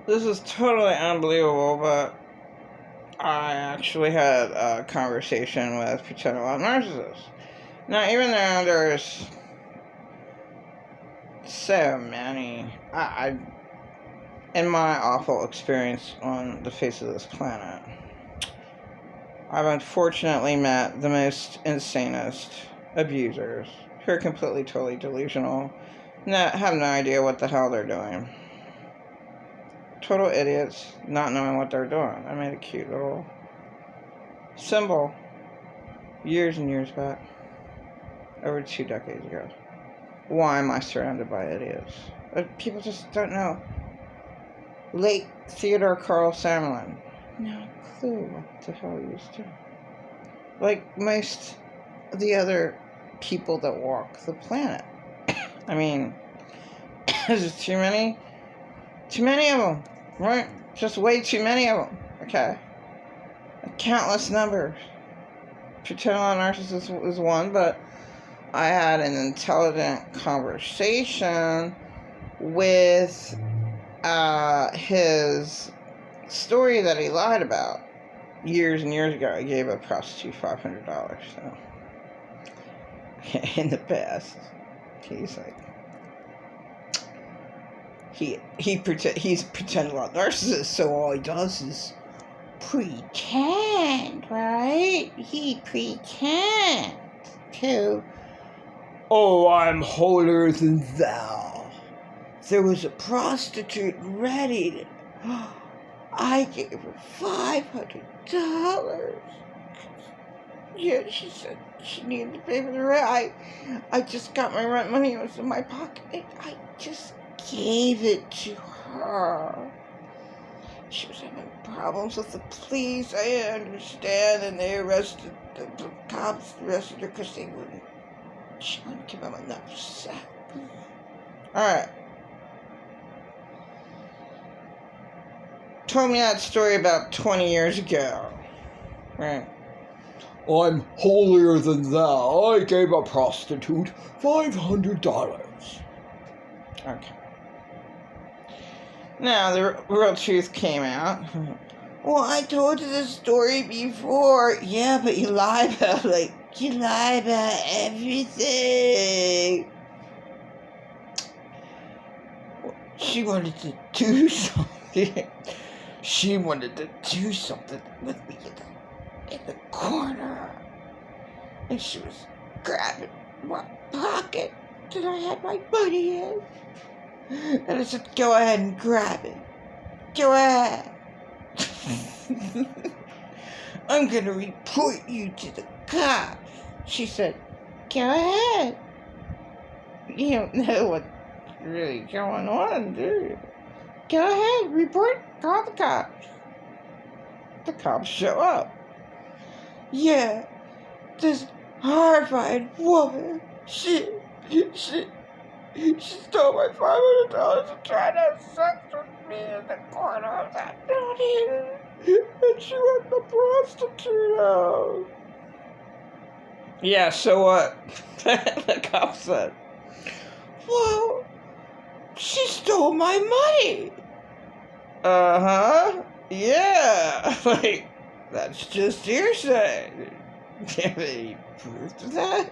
This is totally unbelievable, but I actually had a conversation with pretend love narcissists. Now, even though there's so many, in my awful experience on the face of this planet, I've unfortunately met the most insanest abusers who are completely, totally delusional, have no idea what the hell they're doing. Total idiots, not knowing what they're doing. I made a cute little symbol years and years back, over 2 decades ago. Why am I surrounded by idiots? People just don't know. Late Theodore Carl Sutherland. No clue what the hell he was doing. Like most of the other people that walk the planet. I mean, there's just too many of them, right? Just way too many of them, okay? Countless numbers. Pretend love narcissist was one, but I had an intelligent conversation with his story that he lied about years and years ago. I gave a prostitute $500, so in the past, he's like, he's pretend love narcissist, so all he does is pretend, right? He pretends to, oh, I'm holier than thou. There was a prostitute ready to, I gave her $500. Yeah, she said she needed to pay for the rent. I just got my rent money. It was in my pocket. I just gave it to her. She was having problems with the police. I understand. And they arrested, the cops arrested her because she wouldn't give them enough sex. Alright. Told me that story about 20 years ago. Right. I'm holier than thou. I gave a prostitute $500. Okay. Now, the real truth came out. Well, I told you this story before. Yeah, but you lie about, everything. She wanted to do something. She wanted to do something with me in the corner. And she was grabbing my pocket that I had my money in. And I said, go ahead and grab it. Go ahead. I'm going to report you to the cops. She said, go ahead. You don't know what's really going on, do you? Go ahead, call the cops. The cops show up. Yeah, this horrified woman, she stole my $500 and tried to have sex with me in the corner of that building. And she let the prostitute out. Yeah, so what? The cop said, well, she stole my money. Uh-huh. Yeah. That's just hearsay. Do you have any proof of that?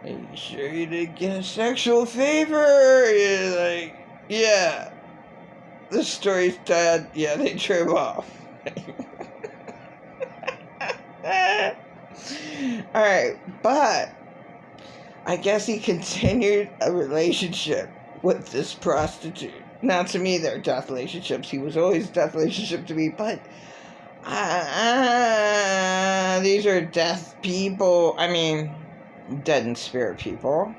Are you sure you didn't get a sexual favor? You're yeah. The story's dead. Yeah, they drove off. Alright, but I guess he continued a relationship with this prostitute. Now, to me, they're death relationships. He was always a death relationship to me, but these are death people. I mean, dead in spirit people.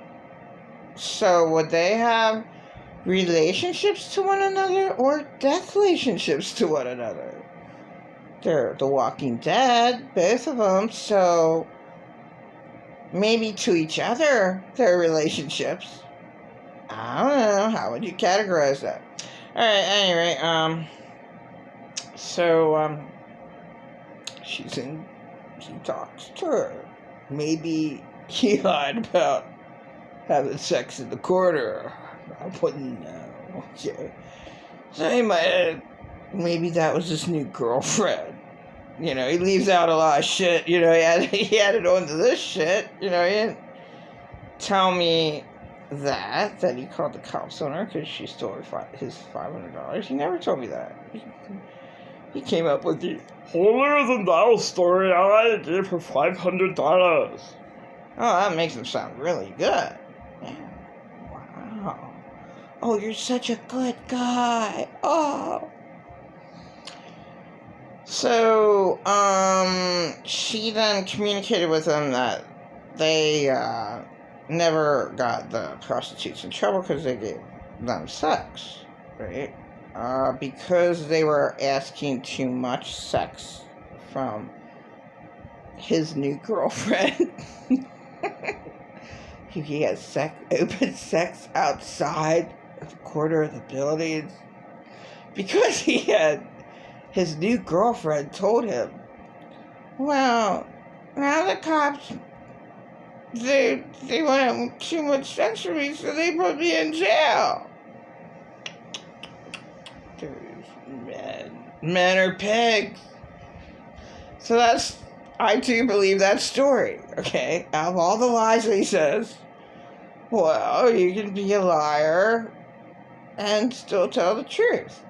So would they have relationships to one another or death relationships to one another? They're the Walking Dead, both of them, so maybe to each other, their relationships. I don't know, how would you categorize that? Alright, anyway, he talks to her. Maybe he lied about having sex in the corner. I wouldn't know. Okay. So in my head, maybe that was his new girlfriend. You know, he leaves out a lot of shit. You know, he added on to this shit. You know, he didn't tell me that he called the cops on her because she stole his $500. He never told me that. He came up with the holier than thou story. I gave her $500. Oh, that makes him sound really good. Yeah. Wow. Oh, you're such a good guy. Oh. So, she then communicated with him that they, never got the prostitutes in trouble because they gave them sex, right? Because they were asking too much sex from his new girlfriend. He has open sex outside the corner of the building because his new girlfriend told him, well, now the cops, they wanted too much sex from me, so they put me in jail. Men are pigs. So I do believe that story, okay? Out of all the lies that he says, well, you can be a liar and still tell the truth.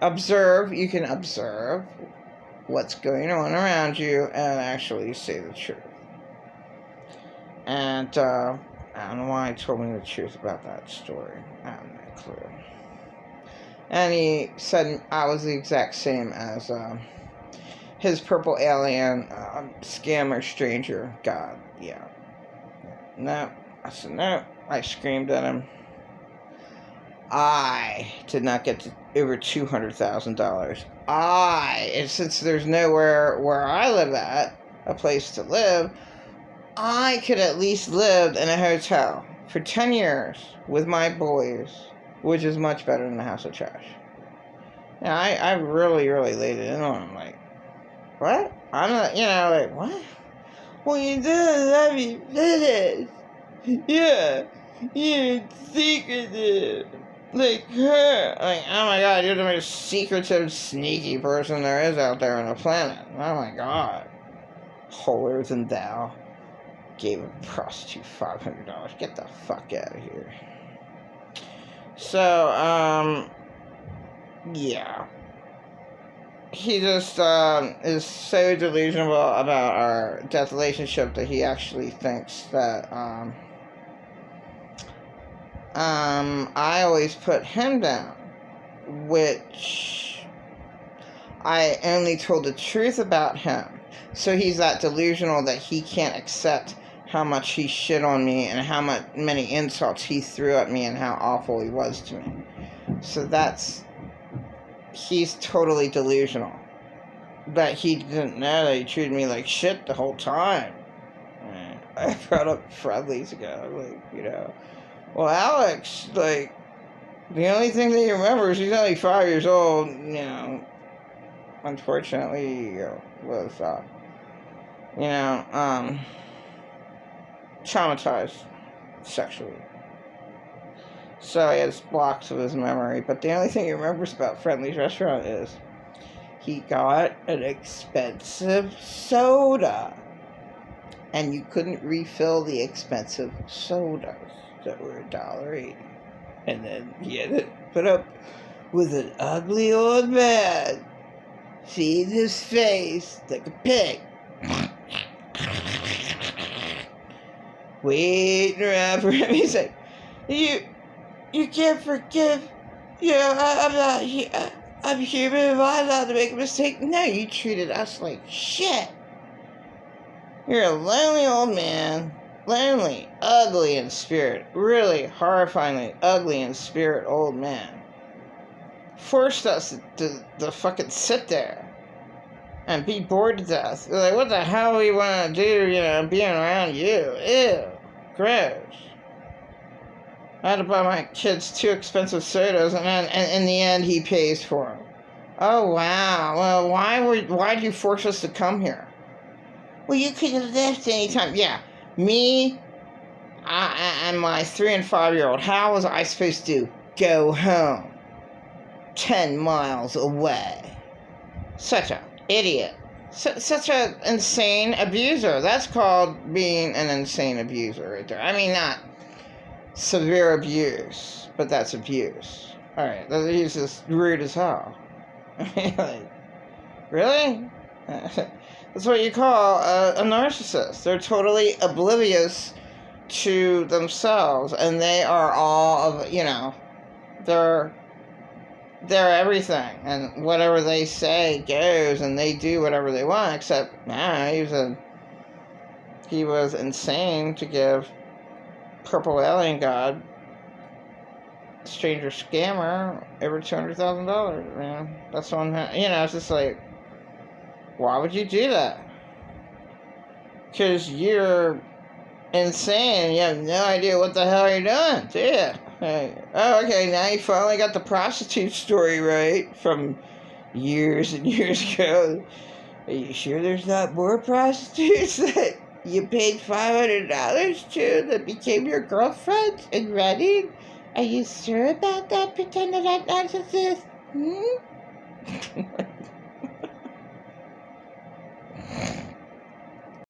You can observe what's going on around you and actually say the truth. And I don't know why he told me the truth about that story. I have no clue. And he said I was the exact same as his purple alien scammer stranger god. Yeah. No. I said no. I screamed at him. I did not get to over $200,000. And since there's nowhere where I live at, a place to live, I could at least live in a hotel for 10 years with my boys, which is much better than a house of trash. And I really, really laid it in on him, like, what? I'm not, like, what? Well, you did let me finish. Yeah, you're secretive. Like her. Like, oh my god, you're the most secretive, sneaky person there is out there on the planet. Oh my god. Holier than thou. Gave a prostitute $500. Get the fuck out of here. So, yeah. He just, is so delusional about our death relationship that he actually thinks that, I always put him down, which I only told the truth about him. So he's that delusional that he can't accept how much he shit on me and how many insults he threw at me and how awful he was to me. So he's totally delusional. But he didn't know that he treated me like shit the whole time. I brought up Friendly's ago, well, Alex, the only thing that he remembers, he's only 5 years old, unfortunately, was, traumatized sexually. So he has blocks of his memory, but the only thing he remembers about Friendly's restaurant is he got an expensive soda, and you couldn't refill the expensive sodas that were $1.80. And then he had to put up with an ugly old man seeing his face like a pig, waiting around for him. He's like, you can't forgive, I'm not here. I'm human. Am I allowed to make a mistake? No, you treated us like shit. You're a lonely old man. Lonely, ugly in spirit. Really horrifyingly ugly in spirit old man. Forced us to fucking sit there and be bored to death. We're like, what the hell do you want to do, being around you? Ew. Gross. I had to buy my kids 2 expensive sodas, and then in the end, he pays for them. Oh, wow. Well, why'd you force us to come here? Well, you could have left anytime. Yeah, me and my 3 and 5-year-old, how was I supposed to go home? 10 miles away. Such an idiot. Such an insane abuser. That's called being an insane abuser right there. I mean, not severe abuse, but that's abuse. Alright, he's just rude as hell. Like, really? That's what you call a narcissist. They're totally oblivious to themselves, and they are all of, they're everything, and whatever they say goes, and they do whatever they want, except, he was insane to give Purple Alien God, stranger scammer, over $200,000, man. That's one, it's just like, why would you do that? Because you're insane. You have no idea what the hell you're doing, do you? Oh, okay, now you finally got the prostitute story right from years and years ago. Are you sure there's not more prostitutes that you paid $500 to that became your girlfriend in Reading? Are you sure about that? Pretend that I'm narcissist?